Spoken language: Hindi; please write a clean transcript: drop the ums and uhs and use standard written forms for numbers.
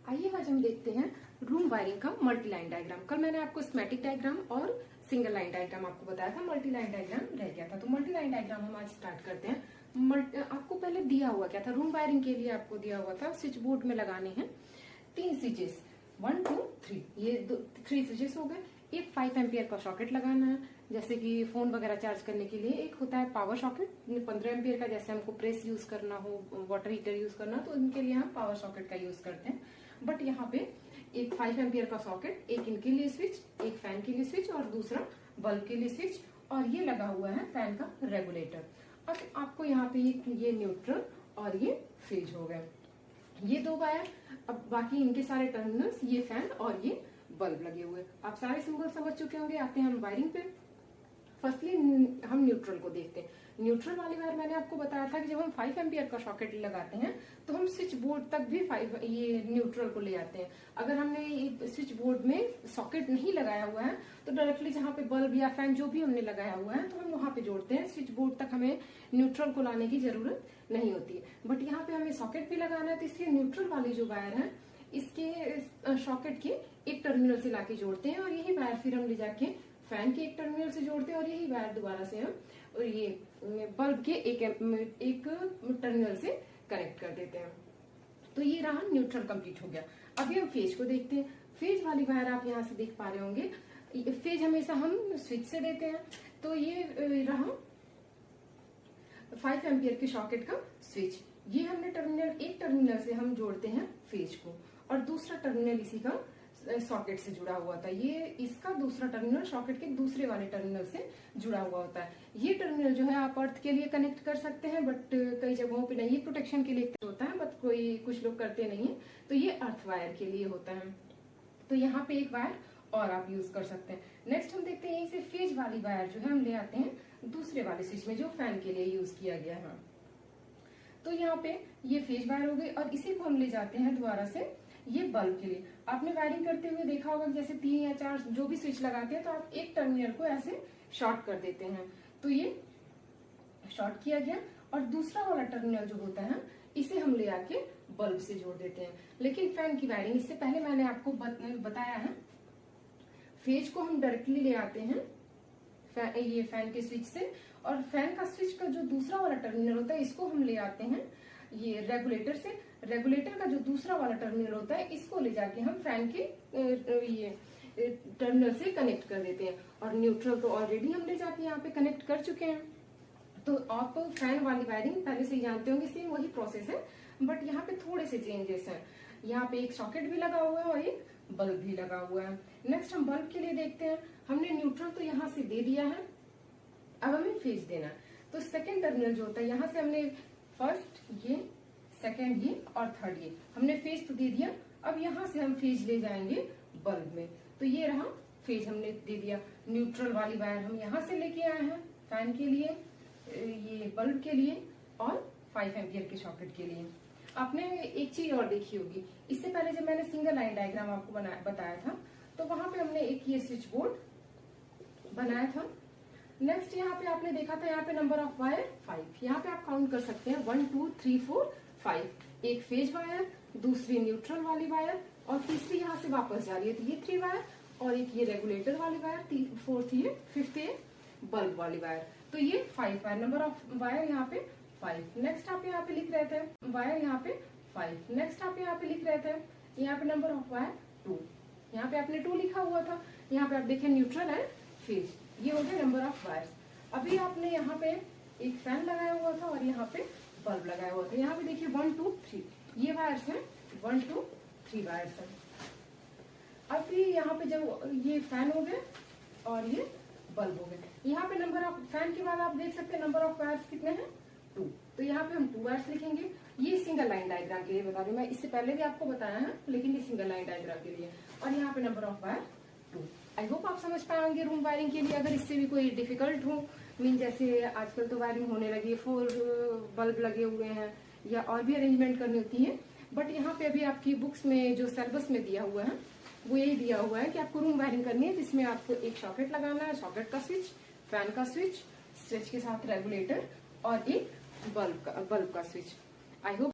आइए आज हम देखते हैं रूम वायरिंग का मल्टी लाइन डायग्राम। कल मैंने आपको स्कीमेटिक डायग्राम और सिंगल लाइन डायग्राम आपको बताया था, मल्टी लाइन डायग्राम रह गया था। तो मल्टी लाइन डायग्राम हम आज स्टार्ट करते हैं। आपको पहले दिया हुआ क्या था, रूम वायरिंग के लिए आपको दिया हुआ था स्विच बोर्ड में लगाने हैं 3 स्विचेस, 1 2 3, ये 3 स्विचेस हो गए। एक 5 एम्पियर का सॉकेट लगाना है, जैसे कि फोन वगैरह चार्ज करने के लिए। एक होता है पावर सॉकेट 15 एम्पियर का, जैसे हमको प्रेस यूज करना हो, वाटर हीटर यूज करना, तो इनके लिए हम पावर सॉकेट का यूज करते हैं। बट यहाँ पे एक 5 एम्पियर का सॉकेट, एक इनके लिए स्विच, एक फैन के लिए स्विच और दूसरा बल्ब के लिए स्विच, और ये लगा हुआ है फैन का रेगुलेटर। अब आपको यहाँ पे ये न्यूट्रल और ये फेज हो गए, ये 2 वायर। अब बाकी इनके सारे टर्मिनल्स, ये फैन और ये बल्ब लगे हुए। आप सारे सिंबल समझ चुके होंगे। आते हैं हम वायरिंग पे। फर्स्टली हम न्यूट्रल को देखते हैं। न्यूट्रल वाली वायर मैंने आपको बताया था कि जब हम 5 एम्पियर का सॉकेट लगाते हैं तो हम स्विच बोर्ड तक भी ये न्यूट्रल को ले आते हैं। अगर हमने स्विच बोर्ड में सॉकेट नहीं लगाया हुआ है तो डायरेक्टली जहाँ पे बल्ब या फैन जो भी हमने लगाया हुआ है तो हम वहां पे जोड़ते हैं। स्विच बोर्ड तक हमें न्यूट्रल को लाने की जरूरत नहीं होती है। बट यहाँ पे हमें सॉकेट भी लगाना है, तो इसलिए न्यूट्रल वाली जो वायर है इसके सॉकेट के एक टर्मिनल से लाके जोड़ते हैं, और यही वायर फिर हम ले जाके फैन के एक टर्मिनल से जोड़ते हैं, और यही वायर दोबारा से हम और ये बल्ब के एक टर्मिनल से कनेक्ट कर देते हैं। तो ये रहा न्यूट्रल कंप्लीट हो गया। अभी हम फेज को देखते हैं। फेज वाली वायर आप यहाँ से देख पा रहे होंगे, फेज हमेशा हम स्विच से देते हैं। तो ये रहा 5 एम्पियर के सॉकेट का स्विच। ये हमने एक टर्मिनल से हम जोड़ते हैं फेज को, और दूसरा टर्मिनल इसी का सॉकेट से जुड़ा हुआ था। ये इसका दूसरा टर्मिनल सॉकेट के दूसरे वाले टर्मिनल से जुड़ा हुआ होता है। ये टर्मिनल जो है आप अर्थ के लिए कनेक्ट कर सकते हैं, बट कई जगहों पे नहीं, ये प्रोटेक्शन के लिए होता है, बट कुछ लोग करते नहीं है। तो ये अर्थ वायर के लिए होता है। तो यहाँ पे एक वायर और आप यूज कर सकते हैं। नेक्स्ट हम देखते हैं, यहीं से फेज वाली वायर जो है हम ले आते हैं दूसरे वाले स्विच में जो फैन के लिए यूज किया गया है। तो यहाँ पे ये फेज वायर हो गई, और इसी को हम ले जाते हैं दोबारा से ये बल्ब के लिए। आपने वायरिंग करते हुए देखा होगा, जैसे 3 या 4 जो भी स्विच लगाते हैं तो आप एक टर्मिनल को ऐसे शॉर्ट कर देते हैं। तो ये शॉर्ट किया गया, और दूसरा वाला टर्मिनल जो होता है इसे हम ले आके बल्ब से जोड़ देते हैं। लेकिन फैन की वायरिंग, इससे पहले मैंने आपको बताया है, फेज को हम डायरेक्टली ले आते हैं ये फैन के स्विच से, और फैन का स्विच का जो दूसरा वाला टर्मिनल होता है इसको हम ले आते हैं ये रेगुलेटर से। रेगुलेटर का जो दूसरा वाला टर्मिनल होता है इसको ले जाके हम फैन के ये टर्मिनल से कनेक्ट कर देते हैं। और न्यूट्रल तो ऑलरेडी हम ले जाके यहाँ पे कनेक्ट कर चुके हैं। तो आप फैन वाली वायरिंग पहले से ही जानते होंगे, सेम वही प्रोसेस है, बट यहाँ पे थोड़े से चेंजेस हैं। यहाँ पे एक सॉकेट भी लगा हुआ है और एक बल्ब भी लगा हुआ है। नेक्स्ट हम बल्ब के लिए देखते हैं। हमने न्यूट्रल तो यहाँ से दे दिया है, अब हमें फेज देना है। तो सेकेंड टर्मिनल जो होता है, यहाँ से हमने फर्स्ट ये, सेकेंड ये और थर्ड ये, हमने फेज तो दे दिया। अब यहाँ से हम फेज ले जाएंगे बल्ब में। तो ये रहा फेज हमने दे दिया। न्यूट्रल वाली वायर हम यहाँ से लेके आए हैं फैन के लिए, ये बल्ब के लिए और 5 एम्पियर के सॉकेट के लिए। आपने एक चीज और देखी होगी, इससे पहले जब मैंने सिंगल लाइन डायग्राम आपको बताया था तो वहां पे हमने एक ये स्विच बोर्ड बनाया था। नेक्स्ट यहाँ पे आपने देखा था, यहाँ पे नंबर ऑफ वायर 5। यहाँ पे आप काउंट कर सकते हैं 1 2 3 4 5। एक फेज वायर, दूसरी न्यूट्रल वाली वायर, और तीसरी यहाँ से वापस जा रही है, तो ये 3 वायर, और एक ये रेगुलेटर वाली वायर, 4th ये, 5th ये बल्ब वाली वायर। तो ये 5 वायर, नंबर ऑफ वायर यहाँ पे 5। नेक्स्ट आप यहाँ पे लिख रहे थे वायर यहाँ पे 5। नेक्स्ट आप यहाँ पे लिख रहे थे यहाँ पे नंबर ऑफ वायर 2। यहाँ पे आपने 2 लिखा हुआ था। यहाँ पे आप देखें न्यूट्रल एंड फेज, ये हो गए नंबर ऑफ वायर्स। अभी आपने यहाँ पे एक फैन लगाया हुआ था और यहाँ पे बल्ब लगाया हुआ था। यहाँ पे देखिए 1 2 3 ये वायर्स हैं, 1 2 3 वायर्स हैं। अभी यहाँ पे जब ये फैन हो गए और ये बल्ब हो गए। यहाँ पे नंबर ऑफ फैन के बाद आप देख सकते हैं नंबर ऑफ वायर्स कितने हैं, 2। तो यहाँ पे हम 2 वायर्स लिखेंगे। ये सिंगल लाइन डायग्राम के लिए बता रही हूँ मैं, इससे पहले भी आपको बताया है, लेकिन ये सिंगल लाइन डायग्राम के लिए। और यहाँ पे number of wire 2। I hope आप समझ पाएंगे रूम वायरिंग के लिए। अगर इससे भी कोई डिफिकल्ट हो, मीन जैसे आजकल तो वायरिंग होने लगी है, 4 बल्ब लगे हुए हैं या और भी अरेंजमेंट करनी होती है, बट यहाँ पे अभी आपकी बुक्स में जो सिलेबस में दिया हुआ है वो यही दिया हुआ है कि आपको रूम वायरिंग करनी है, जिसमें आपको एक सॉकेट लगाना है, सॉकेट का स्विच, फैन का स्विच, स्विच के साथ रेगुलेटर और एक बल्ब का स्विच। I hope